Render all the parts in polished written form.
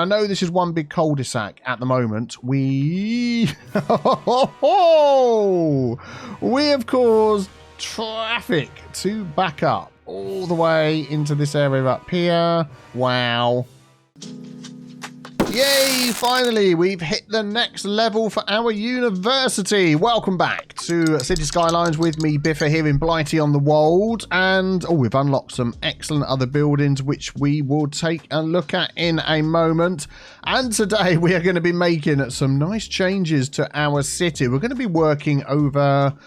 I know this is one big cul-de-sac at the moment. We have caused traffic to back up all the way into this area up here. Wow. Yay, finally, we've hit the next level for our university. Welcome back to Cities Skylines with me, Biffa, here in Blightea-on-the-Wold. And, we've unlocked some excellent other buildings, which we will take a look at in a moment. And today, we are going to be making some nice changes to our city. We're going to be working over...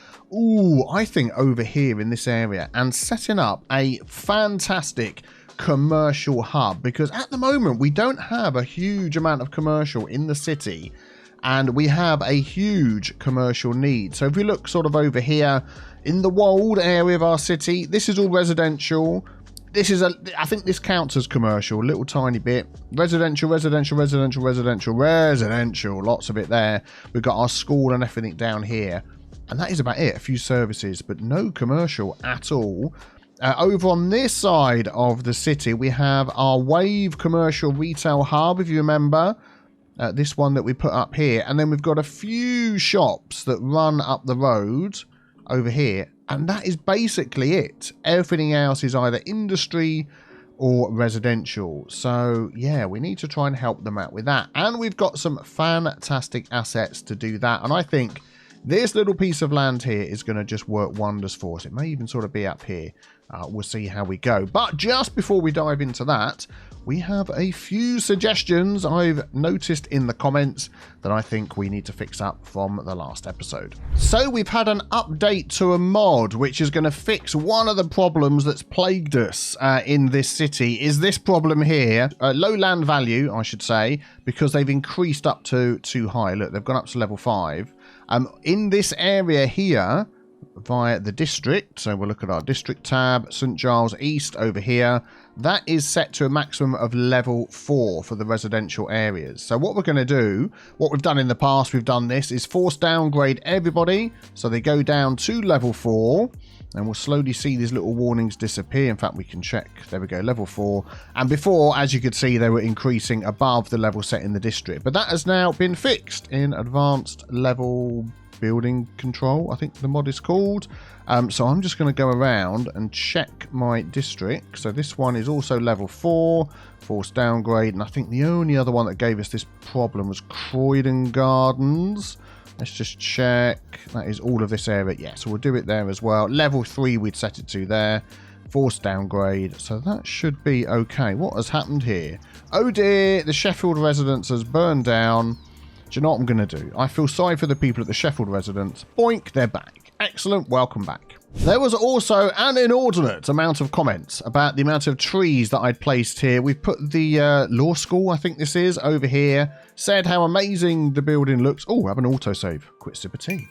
I think over here in this area and setting up a fantastic commercial hub, because at the moment we don't have a huge amount of commercial in the city and we have a huge commercial need. So if we look sort of over here in the Wold area of our city, this is all residential. This is I think this counts as commercial, a little tiny bit. Residential, lots of it there. We've got our school and everything down here. And that is about it, a few services, but no commercial at all. Over on this side of the city, we have our Wave Commercial Retail Hub, if you remember. This one that we put up here. And then we've got a few shops that run up the road over here. And that is basically it. Everything else is either industry or residential. So, yeah, we need to try and help them out with that. And we've got some fantastic assets to do that. And I think this little piece of land here is going to just work wonders for us. It may even sort of be up here. We'll see how we go. But just before we dive into that, we have a few suggestions I've noticed in the comments that I think we need to fix up from the last episode. So we've had an update to a mod which is going to fix one of the problems that's plagued us in this city. Is this problem here, low land value, I should say, because they've increased up to too high. Look, they've gone up to level 5. In this area here, via the district, so we'll look at our district tab, St. Giles East over here, that is set to a maximum of level 4 for the residential areas. So what we're going to do, what we've done in the past, we've done this, is force downgrade everybody, so they go down to level 4, and we'll slowly see these little warnings disappear. In fact, we can check, there we go, level 4, and before, as you could see, they were increasing above the level set in the district, but that has now been fixed in advanced level building control, I think the mod is called. So I'm just going to go around and check my district. So this one is also level 4, force downgrade, and I think the only other one that gave us this problem was Croydon Gardens. Let's just check. That is all of this area. Yeah, so we'll do it there as well. Level 3 we'd set it to there. Force downgrade. So that should be okay. What has happened here? Oh dear, the Sheffield residence has burned down. Do you know what I'm going to do? I feel sorry for the people at the Sheffield residence. Boink, they're back. Excellent, welcome back. There was also an inordinate amount of comments about the amount of trees that I'd placed here. We've put the law school, I think this is, over here. Said how amazing the building looks. Oh, have an autosave. Quick sip of tea.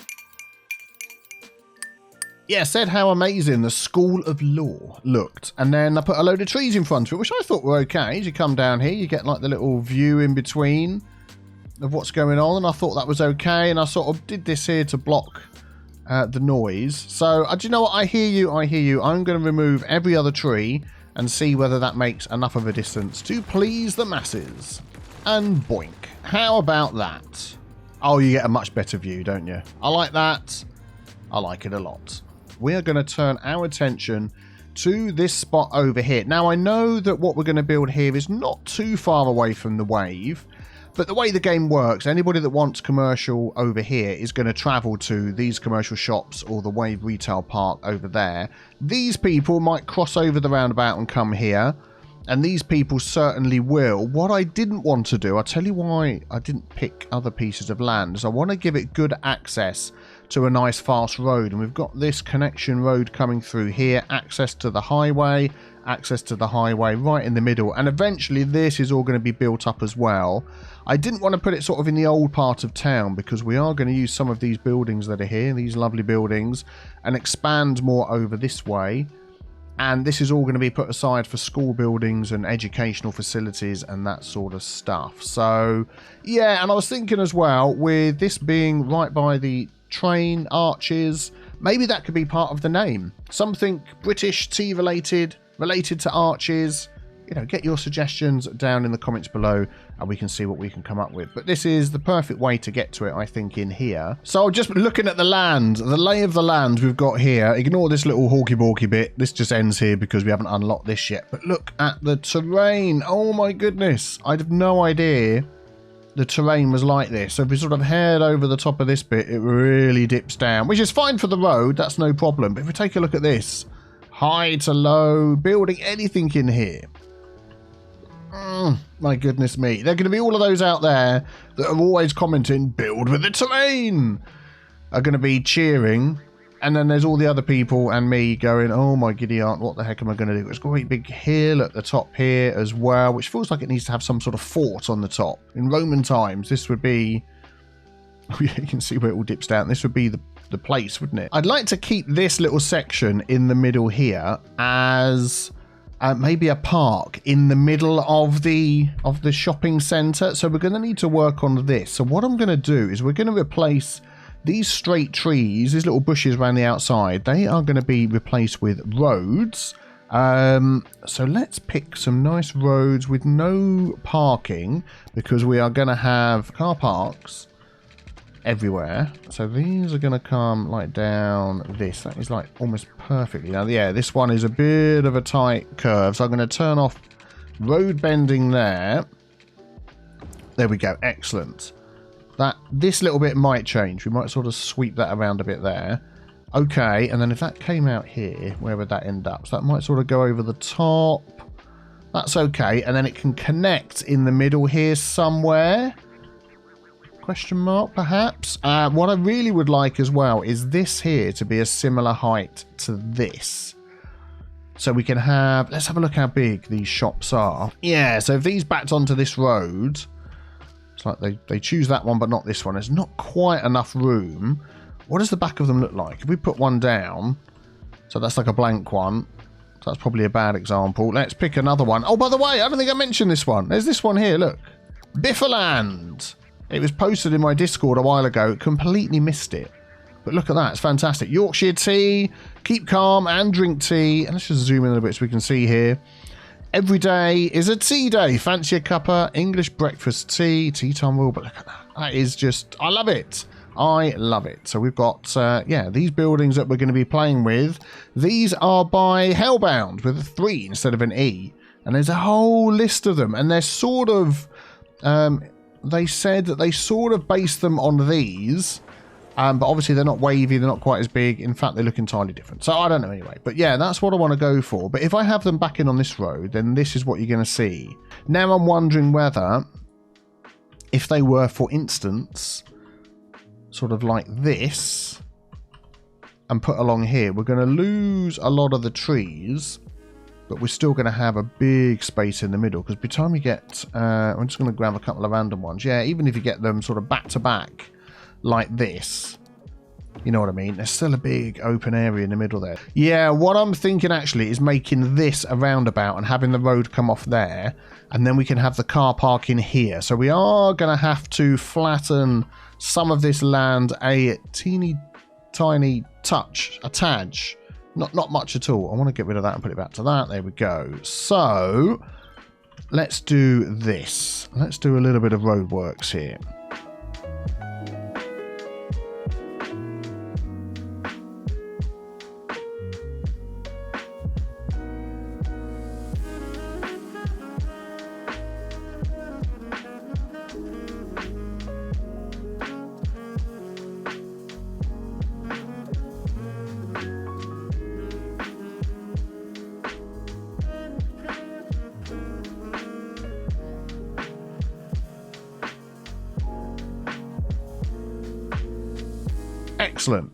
Yeah, said how amazing the School of Law looked. And then I put a load of trees in front of it, which I thought were okay. As you come down here, you get like the little view in between of what's going on, and I thought that was okay, and I sort of did this here to block the noise. So do you know what? I hear you. I'm going to remove every other tree and see whether that makes enough of a distance to please the masses. And boink. How about that? Oh, you get a much better view, don't you? I like that. I like it a lot. We are going to turn our attention to this spot over here. Now, I know that what we're going to build here is not too far away from the wave, but the way the game works, anybody that wants commercial over here is going to travel to these commercial shops or the Wave Retail Park over there. These people might cross over the roundabout and come here, and these people certainly will. What I didn't want to do, I'll tell you why I didn't pick other pieces of land, is I want to give it good access to a nice fast road. And we've got this connection road coming through here, access to the highway right in the middle, and eventually this is all going to be built up as well. I didn't want to put it sort of in the old part of town because we are going to use some of these buildings that are here, these lovely buildings, and expand more over this way. And this is all going to be put aside for school buildings and educational facilities and that sort of stuff. So, yeah, and I was thinking as well, with this being right by the train arches, maybe that could be part of the name. Something British tea related to arches. you know, get your suggestions down in the comments below and we can see what we can come up with. But this is the perfect way to get to it, I think, in here. So just looking at the land, the lay of the land we've got here, ignore this little hawky-balky bit. This just ends here because we haven't unlocked this yet. But look at the terrain. Oh my goodness. I have no idea the terrain was like this. So if we sort of head over the top of this bit, it really dips down, which is fine for the road. That's no problem. But if we take a look at this, high to low, building anything in here. My goodness me. There are going to be all of those out there that are always commenting, build with the terrain, are going to be cheering. And then there's all the other people and me going, oh my giddy aunt, what the heck am I going to do? It's got a great big hill at the top here as well, which feels like it needs to have some sort of fort on the top. In Roman times, this would be... Oh yeah, you can see where it all dips down. This would be the place, wouldn't it? I'd like to keep this little section in the middle here as maybe a park in the middle of the shopping centre. So we're going to need to work on this. So what I'm going to do is we're going to replace these straight trees, these little bushes around the outside. They are going to be replaced with roads. So let's pick some nice roads with no parking because we are going to have car parks everywhere. So these are going to come like down this. That is like almost perfectly. Now, yeah, this one is a bit of a tight curve. So I'm going to turn off road bending there. There we go. Excellent. This little bit might change. We might sort of sweep that around a bit there. Okay, and then if that came out here, where would that end up? So that might sort of go over the top. That's okay. And then it can connect in the middle here somewhere. Question mark, perhaps. What I really would like as well is this here to be a similar height to this. So we can have... Let's have a look how big these shops are. Yeah, so if these backed onto this road... It's like they choose that one, but not this one. There's not quite enough room. What does the back of them look like? If we put one down, so that's like a blank one. So that's probably a bad example. Let's pick another one. Oh, by the way, I don't think I mentioned this one. There's this one here, look. Biffa. It was posted in my Discord a while ago. Completely missed it. But look at that. It's fantastic. Yorkshire tea, keep calm and drink tea. And let's just zoom in a little bit so we can see here. Every day is a tea day. Fancy a cuppa, English breakfast tea, tea time rule. But look at that. That is just, I love it. I love it. So we've got, yeah, these buildings that we're going to be playing with. These are by Hellbound with a 3 instead of an E. And there's a whole list of them. And they're sort of, they said that they sort of based them on these. But obviously they're not wavy, they're not quite as big. In fact, they look entirely different. So I don't know anyway. But yeah, that's what I want to go for. But if I have them back in on this road, then this is what you're going to see. Now I'm wondering whether, if they were, for instance, sort of like this, and put along here, we're going to lose a lot of the trees, but we're still going to have a big space in the middle. Because by the time you get, I'm just going to grab a couple of random ones. Yeah, even if you get them sort of back to back, like this, you know what I mean, there's still a big open area in the middle there. Yeah, what I'm thinking actually is making this a roundabout and having the road come off there, and then we can have the car park in here. So we are going to have to flatten some of this land a teeny tiny touch, a tadge, not much at all. I want to get rid of that and put it back to that. There we go. So let's do this. Let's do a little bit of roadworks here. Excellent.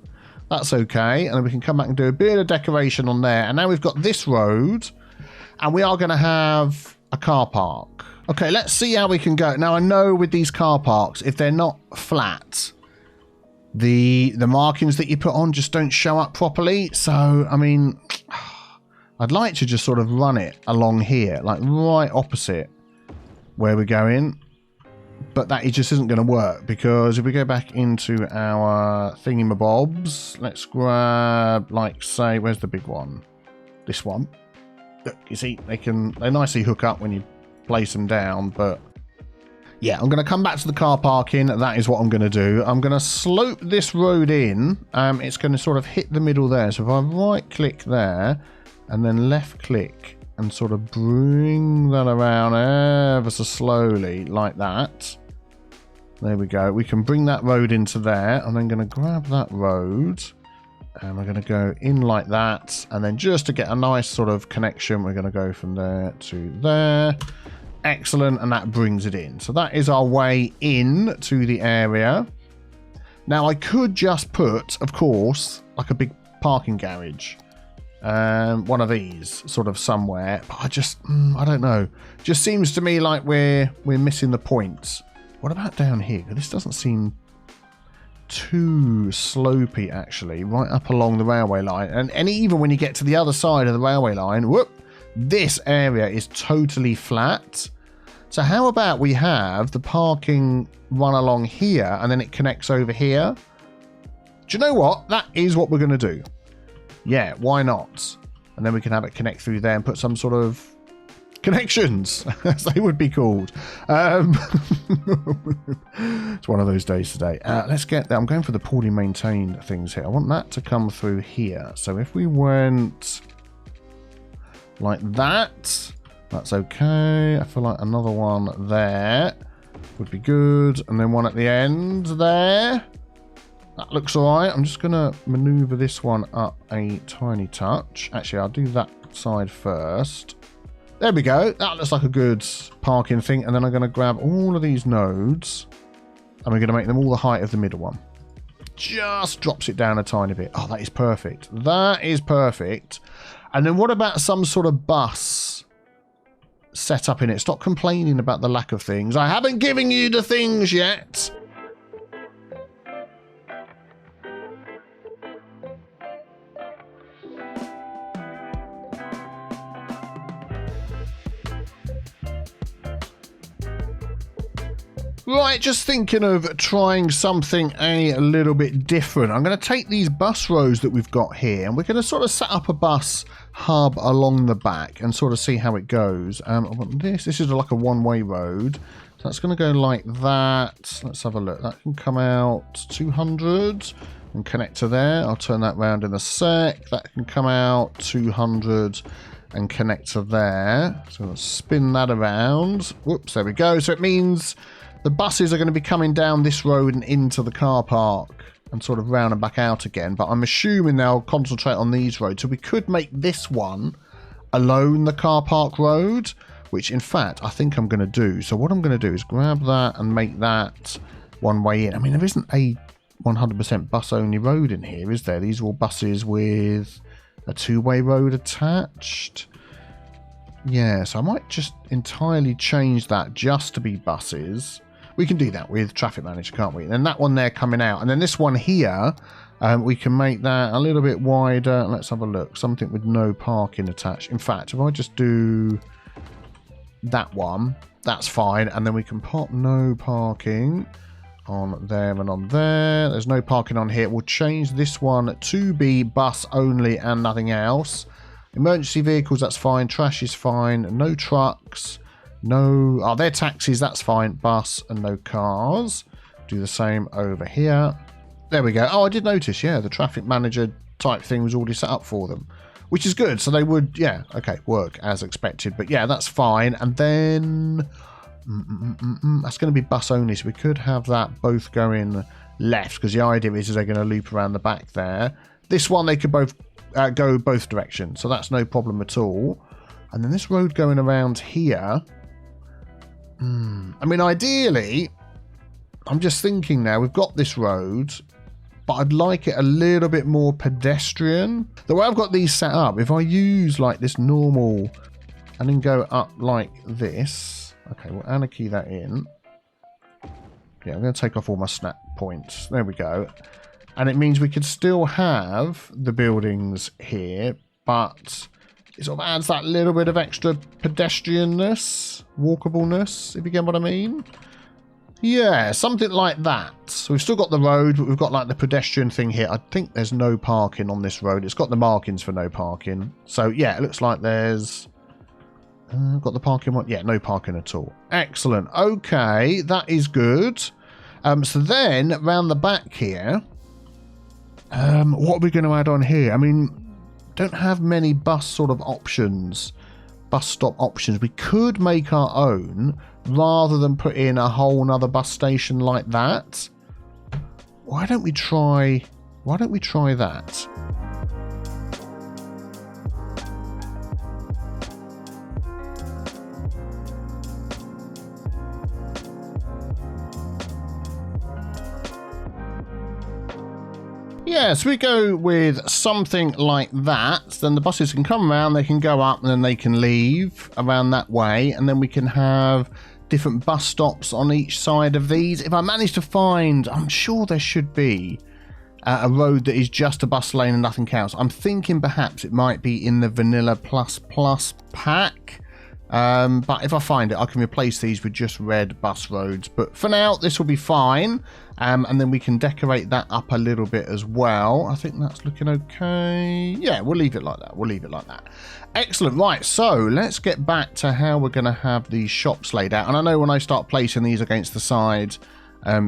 That's okay. And then we can come back and do a bit of decoration on there. And now we've got this road. And we are going to have a car park. Okay, let's see how we can go. Now, I know with these car parks, if they're not flat, the markings that you put on just don't show up properly. So, I mean, I'd like to just sort of run it along here, like right opposite where we're going. But that just isn't going to work, because if we go back into our thingamabobs, let's grab, like, say, where's the big one? This one. look, you see, they nicely hook up when you place them down, but yeah, I'm going to come back to the car parking. That is what I'm going to do. I'm going to slope this road in. It's going to sort of hit the middle there. So if I right click there and then left click and sort of bring that around ever so slowly like that. There we go. We can bring that road into there. I'm then going to grab that road and we're going to go in like that. And then just to get a nice sort of connection, we're going to go from there to there. Excellent, and that brings it in. So that is our way in to the area. Now I could just put, of course, like a big parking garage. One of these sort of somewhere. But I don't know. Just seems to me like we're missing the point. What about down here? This doesn't seem too slopey actually, right up along the railway line. And even when you get to the other side of the railway line, whoop, this area is totally flat. So how about we have the parking run along here and then it connects over here? Do you know what? That is what we're going to do. Yeah, why not? And then we can have it connect through there and put some sort of connections, as they would be called. It's one of those days today. Let's get there. I'm going for the poorly maintained things here. I want that to come through here. So if we went like that, that's okay. I feel like another one there would be good, and then one at the end there. That looks alright. I'm just gonna maneuver this one up a tiny touch. Actually, I'll do that side first. There we go. That looks like a good parking thing. And then I'm gonna grab all of these nodes and we're gonna make them all the height of the middle one. Just drops it down a tiny bit. Oh, that is perfect. That is perfect. And then what about some sort of bus set up in it? Stop complaining about the lack of things. I haven't given you the things yet. Right, just thinking of trying something a little bit different. I'm going to take these bus rows that we've got here and we're going to sort of set up a bus hub along the back and sort of see how it goes. I want this is like a one-way road. So that's going to go like that. Let's have a look. That can come out 200 and connect to there. I'll turn that round in a sec. That can come out 200 and connect to there. So let's spin that around. Whoops, there we go. So it means the buses are going to be coming down this road and into the car park and sort of round and back out again. But I'm assuming they'll concentrate on these roads. So we could make this one alone the car park road, which in fact I think I'm going to do. So what I'm going to do is grab that and make that one way in. I mean, there isn't a 100% bus only road in here, is there? These are all buses with a two-way road attached. Yeah, so I might just entirely change that just to be buses. We can do that with Traffic Manager, can't we? And then that one there coming out. And then this one here, we can make that a little bit wider. Let's have a look. Something with no parking attached. In fact, if I just do that one, that's fine. And then we can pop no parking on there and on there. There's no parking on here. We'll change this one to be bus only and nothing else. Emergency vehicles, that's fine. Trash is fine. No trucks. No, they're taxis, that's fine. Bus and no cars. Do the same over here. There we go. Oh, I did notice, yeah, the Traffic Manager type thing was already set up for them, which is good. So they would, yeah, okay, work as expected. But yeah, that's fine. And then that's going to be bus only. So we could have that both going left, because the idea is they're going to loop around the back there. This one, they could both go both directions, so that's no problem at all. And then this road going around here, I mean, ideally, I'm just thinking now, we've got this road, but I'd like it a little bit more pedestrian. The way I've got these set up, if I use like this normal and then go up like this, okay, we'll anarchy that in. Yeah, I'm going to take off all my snap points. There we go. And it means we could still have the buildings here, but it sort of adds that little bit of extra pedestrianness, walkableness, if you get what I mean. Yeah, something like that. So we've still got the road, but we've got like the pedestrian thing here. I think there's no parking on this road. It's got the markings for no parking. So yeah, it looks like there's Got the parking one? Yeah, no parking at all. Excellent. Okay, that is good. So then, round the back here, what are we going to add on here? I mean, don't have many bus sort of options, bus stop options. We could make our own rather than put in a whole nother bus station like that. Why don't we try that? Yeah, so we go with something like that. Then the buses can come around, they can go up, and then they can leave around that way. And then we can have different bus stops on each side of these. If I manage to find, I'm sure there should be a road that is just a bus lane and nothing else. I'm thinking perhaps it might be in the Vanilla Plus pack. But if I find it, I can replace these with just red bus roads. But for now, this will be fine. And then we can decorate that up a little bit as well. I think that's looking okay. Yeah, we'll leave it like that. Excellent. Right, so let's get back to how we're going to have these shops laid out. And I know when I start placing these against the side,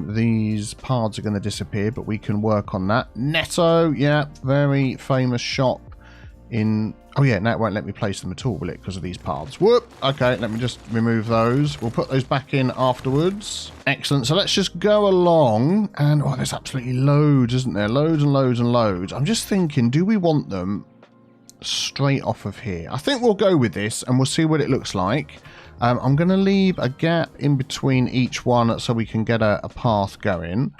these paths are going to disappear, but we can work on that. Netto, yeah, very famous shop in... Oh yeah, now it won't let me place them at all, will it? Because of these paths. Whoop! Okay, let me just remove those. We'll put those back in afterwards. Excellent. So let's just go along. And, oh, there's absolutely loads, isn't there? Loads and loads and loads. I'm just thinking, do we want them straight off of here? I think we'll go with this and we'll see what it looks like. I'm going to leave a gap in between each one so we can get a path going.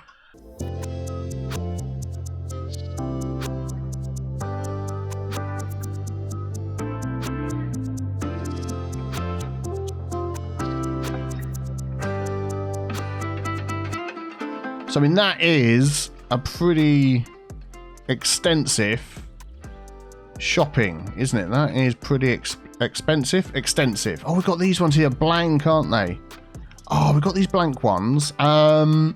So, I mean, that is a pretty extensive shopping, isn't it? That is pretty extensive. Oh, we've got these ones here blank, aren't they? Oh, we've got these blank ones. I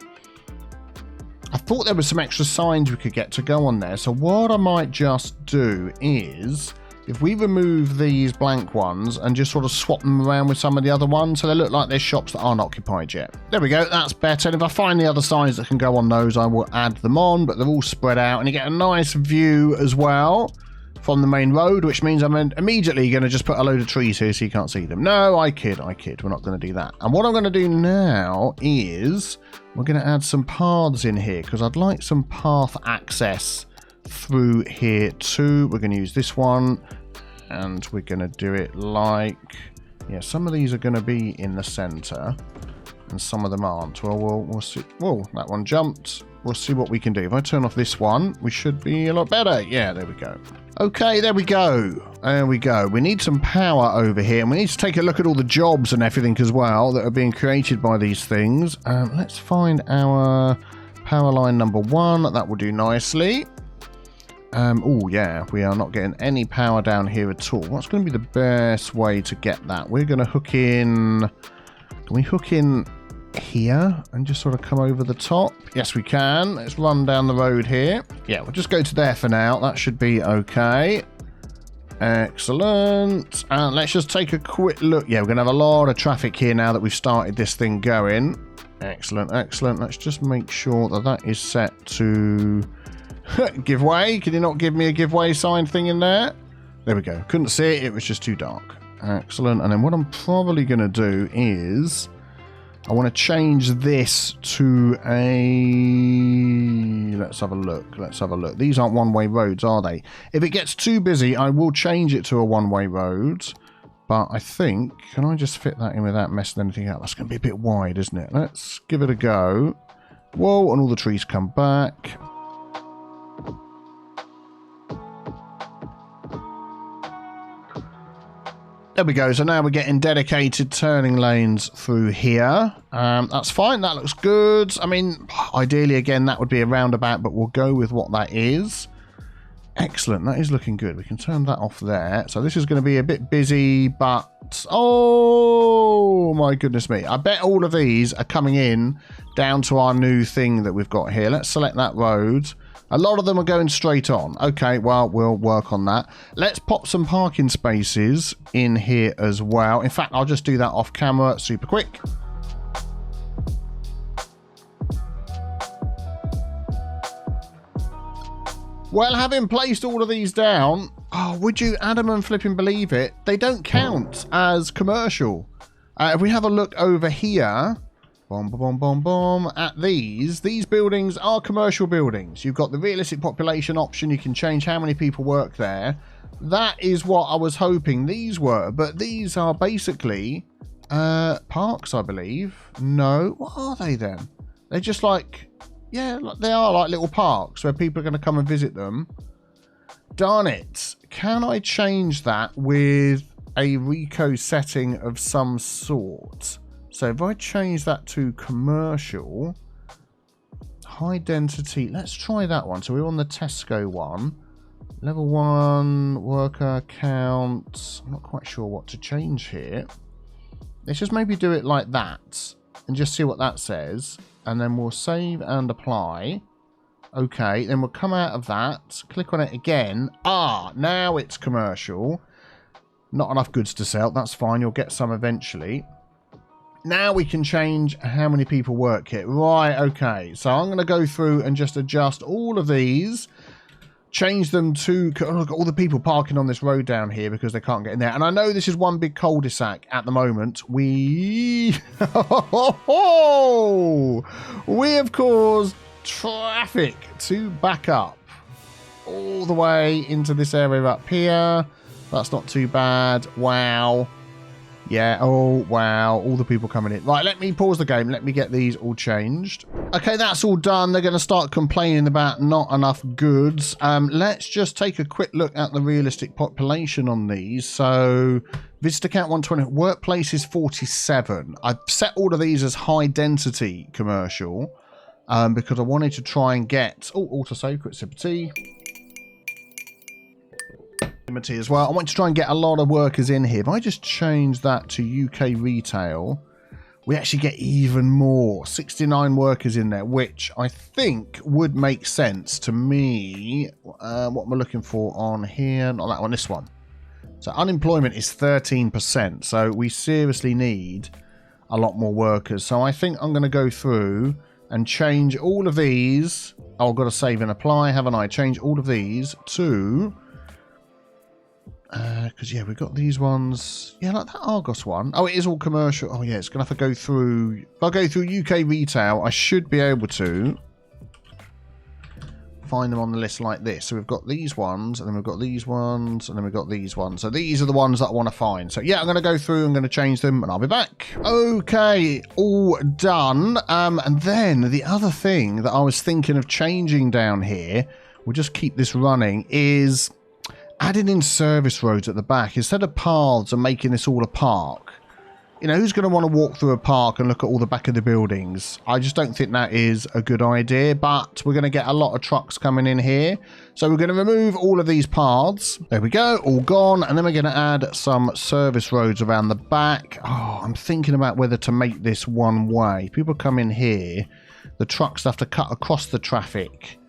thought there were some extra signs we could get to go on there. So what I might just do is... if we remove these blank ones and just sort of swap them around with some of the other ones so they look like they're shops that aren't occupied yet. There we go, that's better. And if I find the other signs that can go on those, I will add them on, but they're all spread out. And you get a nice view as well from the main road, which means I'm immediately going to just put a load of trees here so you can't see them. No, I kid. We're not going to do that. And what I'm going to do now is we're going to add some paths in here because I'd like some path access through here too. We're going to use this one and we're going to do it like, yeah, some of these are going to be in the center and some of them aren't. Well, we'll see. Whoa, that one jumped. We'll see what we can do. If I turn off this one, we should be a lot better. Yeah, there we go. Okay, there we go. There we go. We need some power over here, and we need to take a look at all the jobs and everything as well that are being created by these things. Let's find our power line number 1. That will do nicely. Oh, yeah, we are not getting any power down here at all. What's going to be the best way to get that? We're going to hook in... Can we hook in here and just sort of come over the top? Yes, we can. Let's run down the road here. Yeah, we'll just go to there for now. That should be okay. Excellent. And let's just take a quick look. Yeah, we're going to have a lot of traffic here now that we've started this thing going. Excellent, excellent. Let's just make sure that that is set to... give way. Can you not give me a give way sign thing in there? There we go. Couldn't see it. It was just too dark. Excellent. And then what I'm probably going to do is I want to change this to a... Let's have a look. Let's have a look. These aren't one-way roads, are they? If it gets too busy, I will change it to a one-way road. But I think... Can I just fit that in without messing anything up? That's going to be a bit wide, isn't it? Let's give it a go. Whoa, and all the trees come back. There we go. So now we're getting dedicated turning lanes through here. That's fine. That looks good. I mean, ideally, again, that would be a roundabout, but we'll go with what that is. Excellent. That is looking good. We can turn that off there. So this is going to be a bit busy, but not. Oh, my goodness me. I bet all of these are coming in down to our new thing that we've got here. Let's select that road. A lot of them are going straight on. Okay, well, we'll work on that. Let's pop some parking spaces in here as well. In fact, I'll just do that off camera super quick. Well, having placed all of these down, oh, would you Adam and flipping believe it? They don't count as commercial. If we have a look over here, at these buildings are commercial buildings. You've got the realistic population option. You can change how many people work there. That is what I was hoping these were, but these are basically parks, I believe. No, what are they then? They're just like, yeah, they are like little parks where people are going to come and visit them. Darn it. Can I change that with a Rico setting of some sort? So if I change that to commercial, high density, let's try that one. So we're on the Tesco one. Level 1, worker count. I'm not quite sure what to change here. Let's just maybe do it like that and just see what that says. And then we'll save and apply. Okay, then we'll come out of that. Click on it again. Ah, now it's commercial. Not enough goods to sell. That's fine. You'll get some eventually. Now we can change how many people work here. Right, okay. So I'm going to go through and just adjust all of these. Change them to... Oh, look at all the people parking on this road down here because they can't get in there. And I know this is one big cul-de-sac at the moment. We have caused traffic to back up all the way into this area up here. That's not too bad. Wow. Yeah, oh, wow. All the people coming in. Right, let me pause the game. Let me get these all changed. Okay, that's all done. They're going to start complaining about not enough goods. Let's just take a quick look at the realistic population on these. So, visitor count 120. Workplace is 47. I've set all of these as high density commercial because I wanted to try and get... Oh, autosave, quick sip of tea. As well. I want to try and get a lot of workers in here. If I just change that to UK retail, we actually get even more. 69 workers in there, which I think would make sense to me. What am I looking for on here? Not that one, this one. So unemployment is 13%. So we seriously need a lot more workers. So I think I'm going to go through and change all of these. Oh, I've got to save and apply, haven't I? Change all of these to... because yeah, we've got these ones. Yeah, like that Argos one. Oh, it is all commercial. Oh yeah, it's gonna have to go through. If I go through UK retail, I should be able to find them on the list like this. So we've got these ones, and then we've got these ones, and then we've got these ones. So these are the ones that I want to find. So yeah, I'm gonna go through. I'm gonna change them, and I'll be back. Okay, all done. And then the other thing that I was thinking of changing down here, we'll just keep this running, is adding in service roads at the back instead of paths and making this all a park. You know, who's going to want to walk through a park and look at all the back of the buildings? I just don't think that is a good idea, but we're going to get a lot of trucks coming in here. So we're going to remove all of these paths. There we go, all gone. And then we're going to add some service roads around the back. Oh, I'm thinking about whether to make this one way. People come in here, the trucks have to cut across the traffic.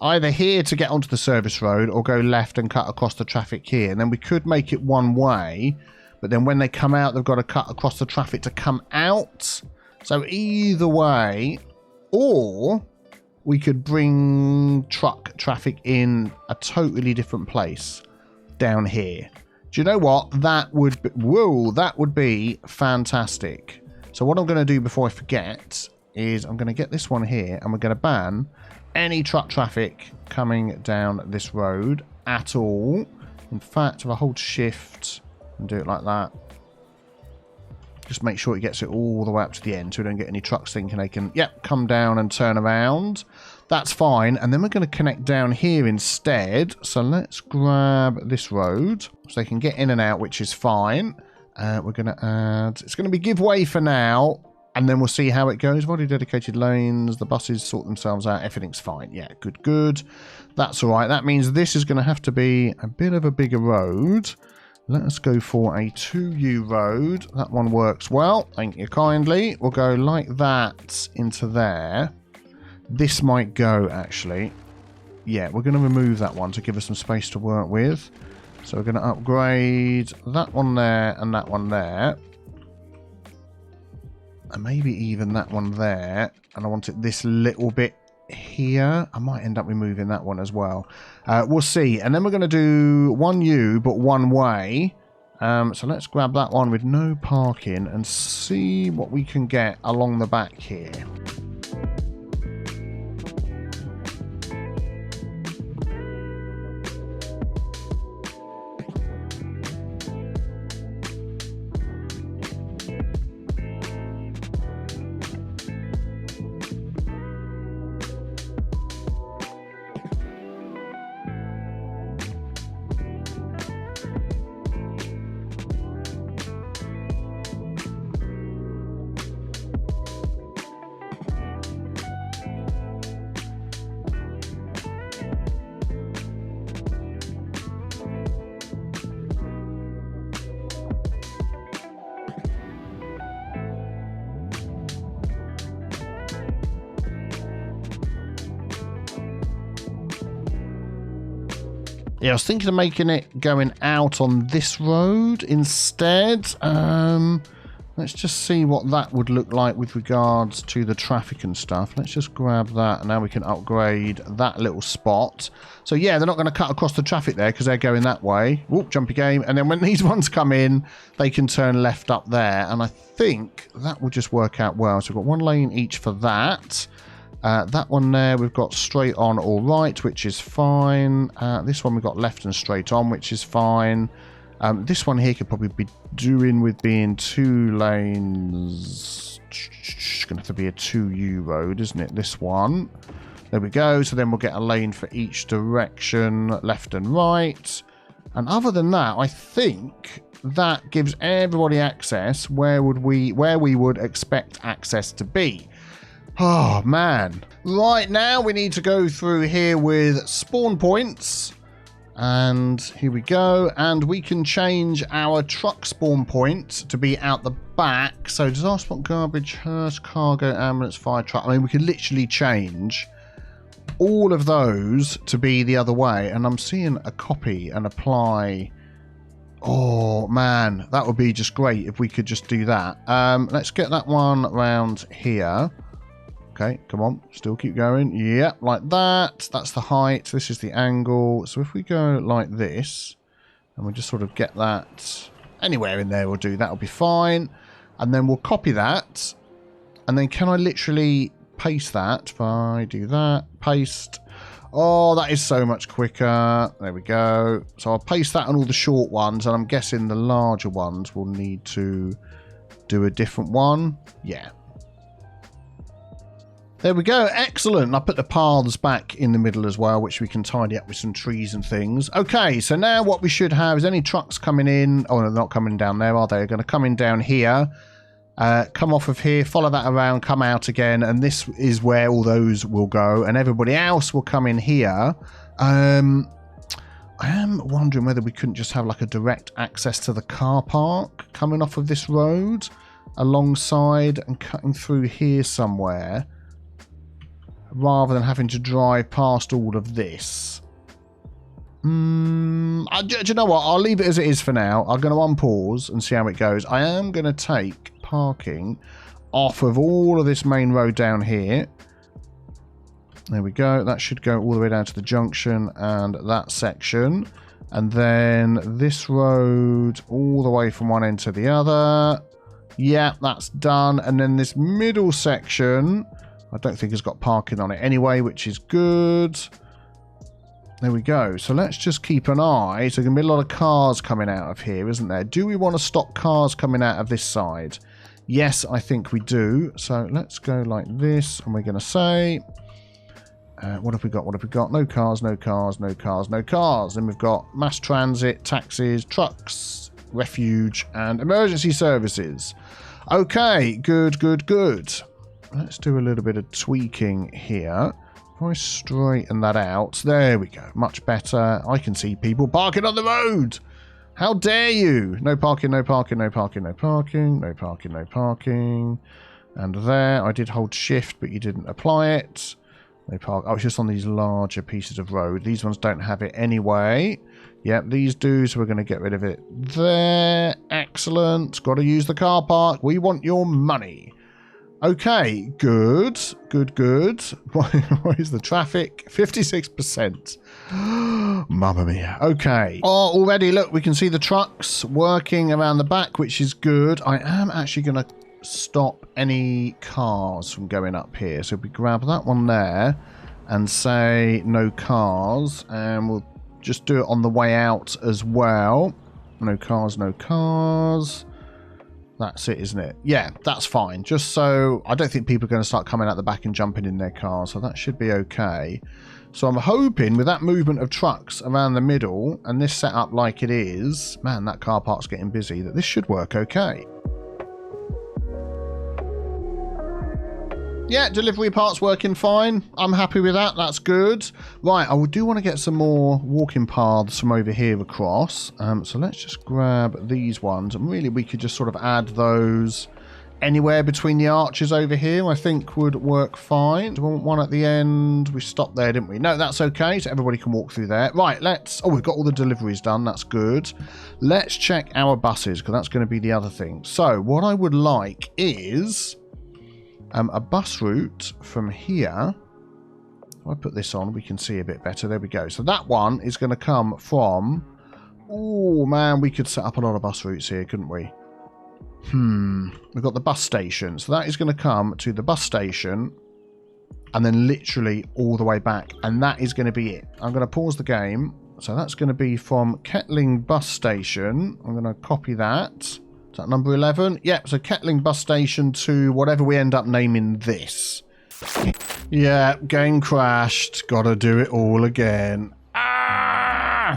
Either here to get onto the service road or go left and cut across the traffic here. And then we could make it one way, but then when they come out, they've got to cut across the traffic to come out. So either way, or we could bring truck traffic in a totally different place down here. Do you know what? That would be, whoa, that would be fantastic. So what I'm going to do before I forget is I'm going to get this one here and we're going to ban any truck traffic coming down this road at all. In fact, if I hold shift and do it like that, just make sure it gets it all the way up to the end so we don't get any trucks thinking they can, yep, come down and turn around. That's fine. And then we're going to connect down here instead. So let's grab this road so they can get in and out, which is fine. We're going to add, it's going to be give way for now. And then we'll see how it goes. Body dedicated lanes. The buses sort themselves out. Everything's fine. Yeah, good, good. That's all right. That means this is going to have to be a bit of a bigger road. Let us go for a 2U road. That one works well. Thank you kindly. We'll go like that into there. This might go, actually. Yeah, we're going to remove that one to give us some space to work with. So we're going to upgrade that one there and that one there. And maybe even that one there. And I want it this little bit here. I might end up removing that one as well. We'll see. And then we're going to do 1U but one way. So let's grab that one with no parking and see what we can get along the back here. Yeah, I was thinking of making it going out on this road instead. Let's just see what that would look like with regards to the traffic and stuff. Let's just grab that, and now we can upgrade that little spot. So yeah, they're not going to cut across the traffic there because they're going that way. Whoop, jumpy game. And then when these ones come in, they can turn left up there. And I think that will just work out well. So we've got one lane each for that. That one there, we've got straight on all right, which is fine. This one we've got left and straight on, which is fine. This one here could probably be doing with being 2 lanes. It's going to have to be a 2U road, isn't it? This one. There we go. So then we'll get a lane for each direction, left and right. And other than that, I think that gives everybody access where we would expect access to be. Oh, man. Right, now we need to go through here with spawn points. And here we go. And we can change our truck spawn point to be out the back. So disaster spot, garbage, hearse, cargo, ambulance, fire truck. I mean, we could literally change all of those to be the other way. And I'm seeing a copy and apply. Oh, man. That would be just great if we could just do that. Let's get that one around here. Okay, come on. Still keep going. Yep, like that. That's the height. This is the angle. So if we go like this, and we just sort of get that anywhere in there, we'll do that. Will be fine. And then we'll copy that. And then can I literally paste that? If I do that, paste. Oh, that is so much quicker. There we go. So I'll paste that on all the short ones. And I'm guessing the larger ones will need to do a different one. Yeah. There we go. Excellent. I put the paths back in the middle as well, which we can tidy up with some trees and things. Okay, so now what we should have is any trucks coming in. Oh, no, they're not coming down there, are they? They're going to come in down here. Come off of here, follow that around, come out again. And this is where all those will go. And everybody else will come in here. I am wondering whether we couldn't just have like a direct access to the car park coming off of this road alongside and cutting through here somewhere, rather than having to drive past all of this. Do you know what? I'll leave it as it is for now. I'm going to unpause and see how it goes. I am going to take parking off of all of this main road down here. There we go. That should go all the way down to the junction and that section. And then this road all the way from one end to the other. Yeah, that's done. And then this middle section, I don't think it's got parking on it anyway, which is good. There we go. So let's just keep an eye. So there's going to be a lot of cars coming out of here, isn't there? Do we want to stop cars coming out of this side? Yes, I think we do. So let's go like this. And we're going to say, what have we got? What have we got? No cars, no cars, no cars, no cars. Then we've got mass transit, taxis, trucks, refuge, and emergency services. Okay, good, good, good. Let's do a little bit of tweaking here. If I straighten that out, there we go. Much better. I can see people parking on the road. How dare you? No parking, no parking, no parking, no parking, no parking, no parking. And there, I did hold shift, but you didn't apply it. No park. Oh, it's just on these larger pieces of road. These ones don't have it anyway. Yep, these do, so we're going to get rid of it there. Excellent. Got to use the car park. We want your money. Okay, good. Good, good. What is the traffic? 56%. Mamma mia. Okay. Oh, already, look, we can see the trucks working around the back, which is good. I am actually going to stop any cars from going up here. So we grab that one there and say no cars, and we'll just do it on the way out as well. No cars, no cars. That's it, isn't it? Yeah, that's fine. Just so I don't think people are going to start coming out the back and jumping in their cars, so that should be okay. So I'm hoping with that movement of trucks around the middle and this setup like it is, man, that car park's getting busy, that this should work okay. Yeah, delivery part's working fine. I'm happy with that. That's good. Right, I do want to get some more walking paths from over here across. So let's just grab these ones. And really, we could just sort of add those anywhere between the arches over here, I think would work fine. Do we want one at the end? We stopped there, didn't we? No, that's okay. So everybody can walk through there. Right, let's... Oh, we've got all the deliveries done. That's good. Let's check our buses, because that's going to be the other thing. So what I would like is... a bus route from here. If I put this on, we can see a bit better. There we go. So that one is going to come from... Oh, man, we could set up a lot of bus routes here, couldn't we? We've got the bus station. So that is going to come to the bus station and then literally all the way back. And that is going to be it. I'm going to pause the game. So that's going to be from Kettling Bus Station. I'm going to copy that. Is that number 11? Yep, so Kettling Bus Station to whatever we end up naming this. Yeah, game crashed. Gotta do it all again.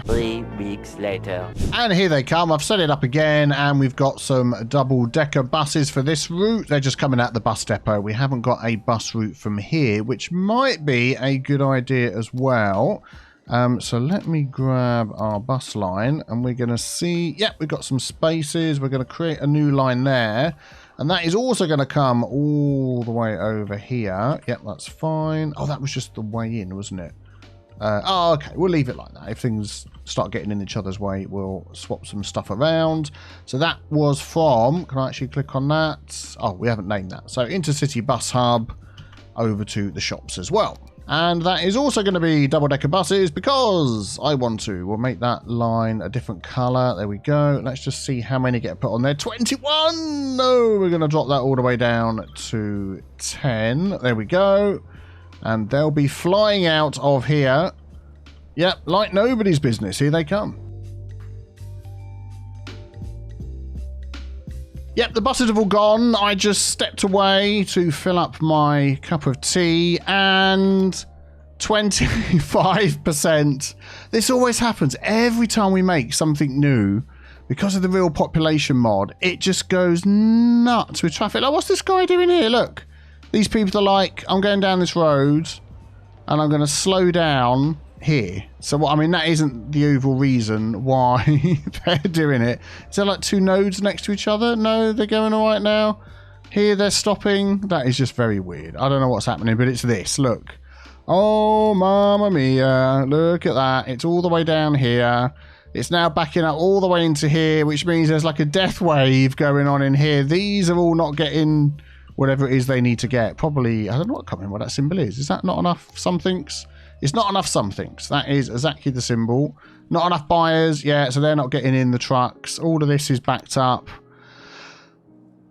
3 weeks later. And here they come. I've set it up again, and we've got some double-decker buses for this route. They're just coming out the bus depot. We haven't got a bus route from here, which might be a good idea as well. So let me grab our bus line, and we're going to see... Yep, we've got some spaces. We're going to create a new line there. And that is also going to come all the way over here. Yep, that's fine. Oh, that was just the way in, wasn't it? Oh, okay. We'll leave it like that. If things start getting in each other's way, we'll swap some stuff around. So that was from... Can I actually click on that? Oh, we haven't named that. So Intercity Bus Hub over to the shops as well. And that is also going to be double-decker buses because I want to. We'll make that line a different colour. There we go. Let's just see how many get put on there. 21! No, we're going to drop that all the way down to 10. There we go. And they'll be flying out of here. Yep, like nobody's business. Here they come. Yep, the buses have all gone. I just stepped away to fill up my cup of tea and 25%. This always happens every time we make something new. Because of the real population mod, it just goes nuts with traffic. Like, what's this guy doing here? Look. These people are like, I'm going down this road and I'm going to slow down here. So, I mean, that isn't the overall reason why they're doing it. Is there like two nodes next to each other? No, they're going all right now. Here they're stopping. That is just very weird. I don't know what's happening, but it's this. Look. Oh, mamma mia. Look at that. It's all the way down here. It's now backing up all the way into here, which means there's like a death wave going on in here. These are all not getting... whatever it is they need to get. Probably, I don't know what that symbol is. Is that not enough somethings? It's not enough somethings. That is exactly the symbol. Not enough buyers. Yeah, so they're not getting in the trucks. All of this is backed up.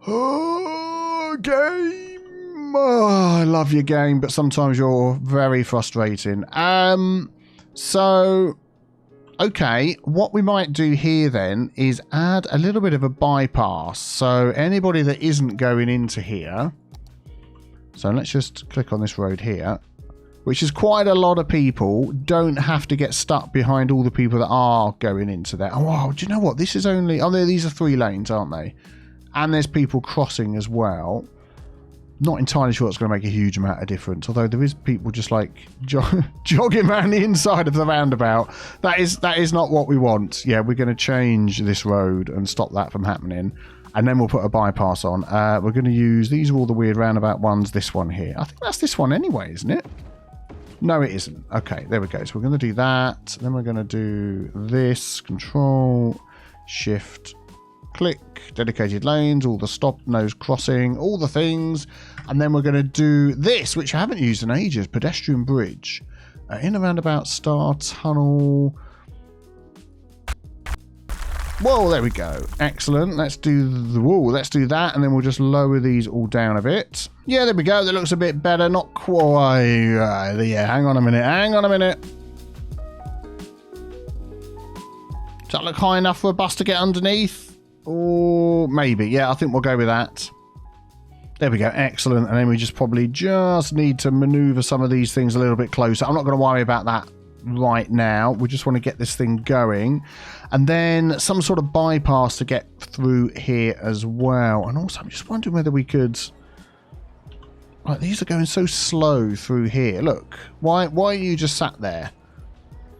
Oh, game. Oh, I love your game, but sometimes you're very frustrating. So... okay, what we might do here then is add a little bit of a bypass. So anybody that isn't going into here, so let's just click on this road here, which is quite a lot of people, don't have to get stuck behind all the people that are going into there. Oh, wow, do you know what? This is only, oh, these are 3 lanes, aren't they? And there's people crossing as well. Not entirely sure it's going to make a huge amount of difference, although there is people just like jogging around the inside of the roundabout. That is not what we want. Yeah, we're going to change this road and stop that from happening, and then we'll put a bypass on. We're going to use, these are all the weird roundabout ones, this one here. I think that's this one anyway, isn't it? No, it isn't. Okay, there we go. So we're going to do that. Then we're going to do this. Control, Shift, click, dedicated lanes, all the stop, nose crossing, all the things. And then we're going to do this, which I haven't used in ages. Pedestrian bridge. In a roundabout, star tunnel. Whoa, there we go. Excellent. Let's do the wall. Let's do that, and then we'll just lower these all down a bit. Yeah, there we go. That looks a bit better. Not quite. Yeah, hang on a minute. Hang on a minute. Does that look high enough for a bus to get underneath? Or maybe. Yeah, I think we'll go with that. There we go. Excellent. And then we just probably just need to maneuver some of these things a little bit closer. I'm not going to worry about that right now. We just want to get this thing going, and then some sort of bypass to get through here as well. And also I'm just wondering whether we could, like, these are going so slow through here. Look, why are you just sat there?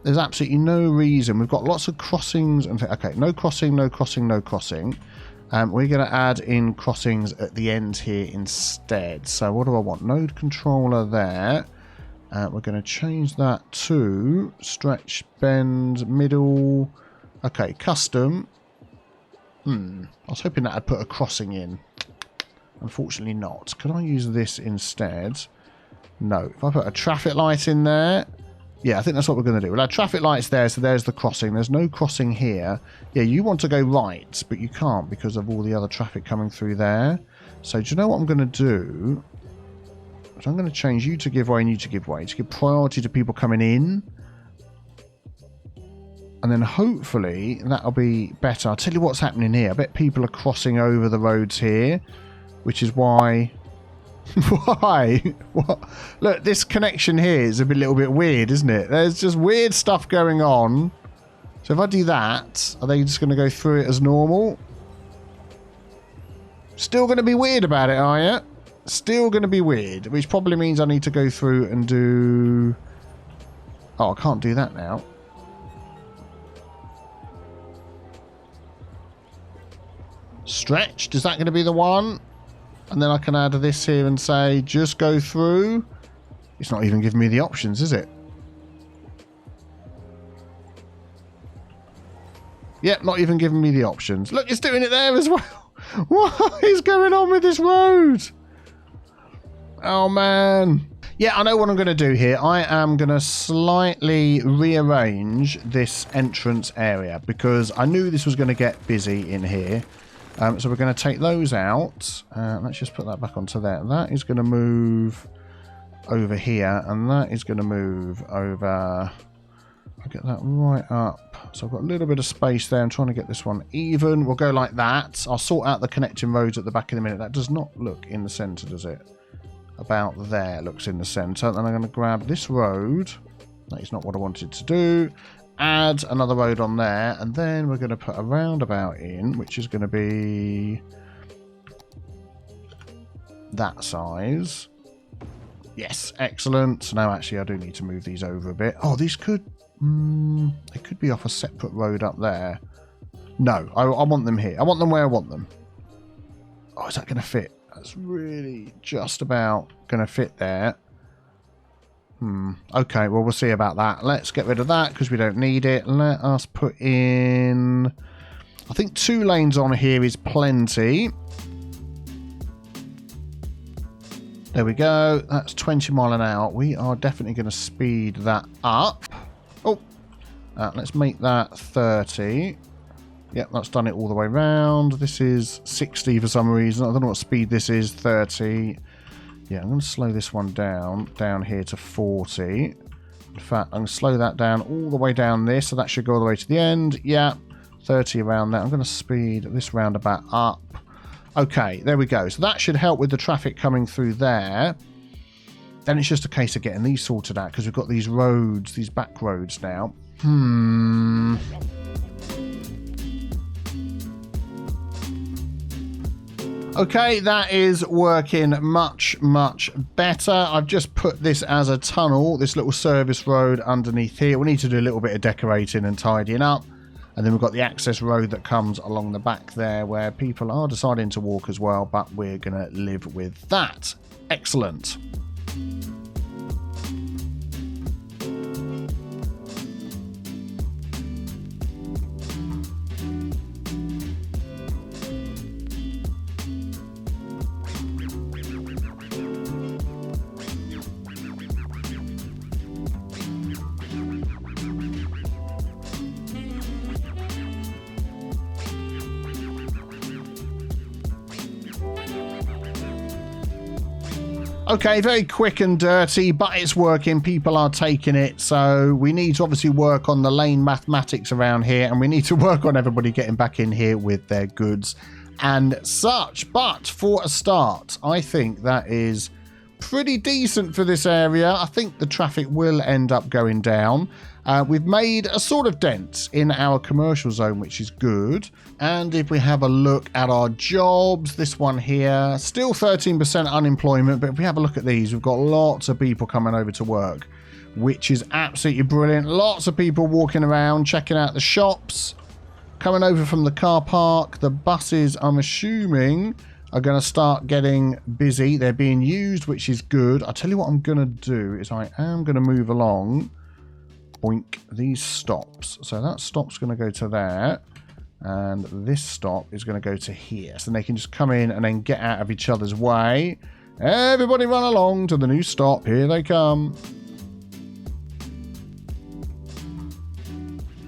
There's absolutely no reason. We've got lots of crossings and okay, no crossing, no crossing, no crossing. We're going to add in crossings at the end here instead. So what do I want? Node controller there. We're going to change that to stretch, bend, middle. Okay, custom. I was hoping that I'd put a crossing in. Unfortunately not. Could I use this instead? No. If I put a traffic light in there. Yeah, I think that's what we're going to do. We'll have traffic lights there, so there's the crossing. There's no crossing here. Yeah, you want to go right, but you can't because of all the other traffic coming through there. So do you know what I'm going to do? So I'm going to change you to give way and you to give way, to give priority to people coming in. And then hopefully that'll be better. I'll tell you what's happening here. I bet people are crossing over the roads here, which is why... Why? What? Look, this connection here is a little bit weird, isn't it? There's just weird stuff going on. So if I do that, are they just going to go through it as normal? Still going to be weird about it, are you? Still going to be weird, which probably means I need to go through and do... Oh, I can't do that now. Stretched, is that going to be the one? And then I can add this here and say, just go through. It's not even giving me the options, is it? Yep, not even giving me the options. Look, it's doing it there as well. What is going on with this road? Oh, man. Yeah, I know what I'm going to do here. I am going to slightly rearrange this entrance area because I knew this was going to get busy in here. So we're going to take those out. Let's just put that back onto there. That is going to move over here, and that is going to move over. I'll get that right up. So I've got a little bit of space there. I'm trying to get this one even. We'll go like that. I'll sort out the connecting roads at the back in a minute. That does not look in the centre, does it? About there looks in the centre. Then I'm going to grab this road. That is not what I wanted to do. Add another road on there, and then we're going to put a roundabout in, which is going to be that size. Yes, excellent. So now actually I do need to move these over a bit. Oh, these could... they could be off a separate road up there. No, I want them here. I want them where I want them. Oh, is that going to fit? That's really just about going to fit there. Okay, well, we'll see about that. Let's get rid of that because we don't need it. Let us put in... I think 2 lanes on here is plenty. There we go. That's 20 mile an hour. We are definitely going to speed that up. Oh, let's make that 30. Yep, that's done it all the way round. This is 60 for some reason. I don't know what speed this is. 30. Yeah, I'm going to slow this one down here to 40. In fact, I'm going to slow that down all the way down this, so that should go all the way to the end. Yeah, 30 around that. I'm going to speed this roundabout up. Okay, there we go. So that should help with the traffic coming through there. Then it's just a case of getting these sorted out, because we've got these roads, these back roads now. Okay, that is working much, much better. I've just put this as a tunnel, this little service road underneath here. We need to do a little bit of decorating and tidying up. And then we've got the access road that comes along the back there where people are deciding to walk as well, but we're going to live with that. Excellent. Okay, very quick and dirty, but it's working. People are taking it. So we need to obviously work on the lane mathematics around here, and we need to work on everybody getting back in here with their goods and such. But for a start, I think that is pretty decent for this area. I think the traffic will end up going down. We've made a sort of dent in our commercial zone, which is good. And if we have a look at our jobs, this one here, still 13% unemployment. But if we have a look at these, we've got lots of people coming over to work, which is absolutely brilliant. Lots of people walking around, checking out the shops, coming over from the car park. The buses, I'm assuming, are going to start getting busy. They're being used, which is good. I'll tell you what I'm going to do is I am going to move along. Boink, these stops. So that stop's going to go to there. And this stop is going to go to here. So they can just come in and then get out of each other's way. Everybody run along to the new stop. Here they come.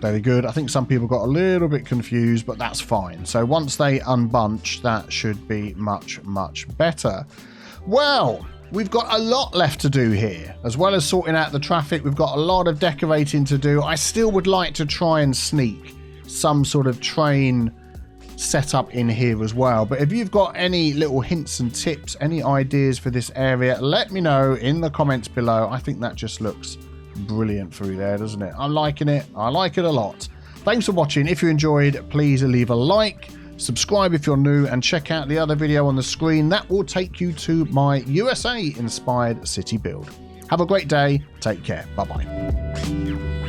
Very good. I think some people got a little bit confused, but that's fine. So once they unbunch, that should be much, much better. Well, we've got a lot left to do here. As well as sorting out the traffic, we've got a lot of decorating to do. I still would like to try and sneak some sort of train setup in here as well. But if you've got any little hints and tips, any ideas for this area, let me know in the comments below. I think that just looks brilliant through there, doesn't it? I'm liking it. I like it a lot. Thanks for watching. If you enjoyed, please leave a like, subscribe if you're new, and check out the other video on the screen. That will take you to my USA inspired city build. Have a great day. Take care. Bye bye.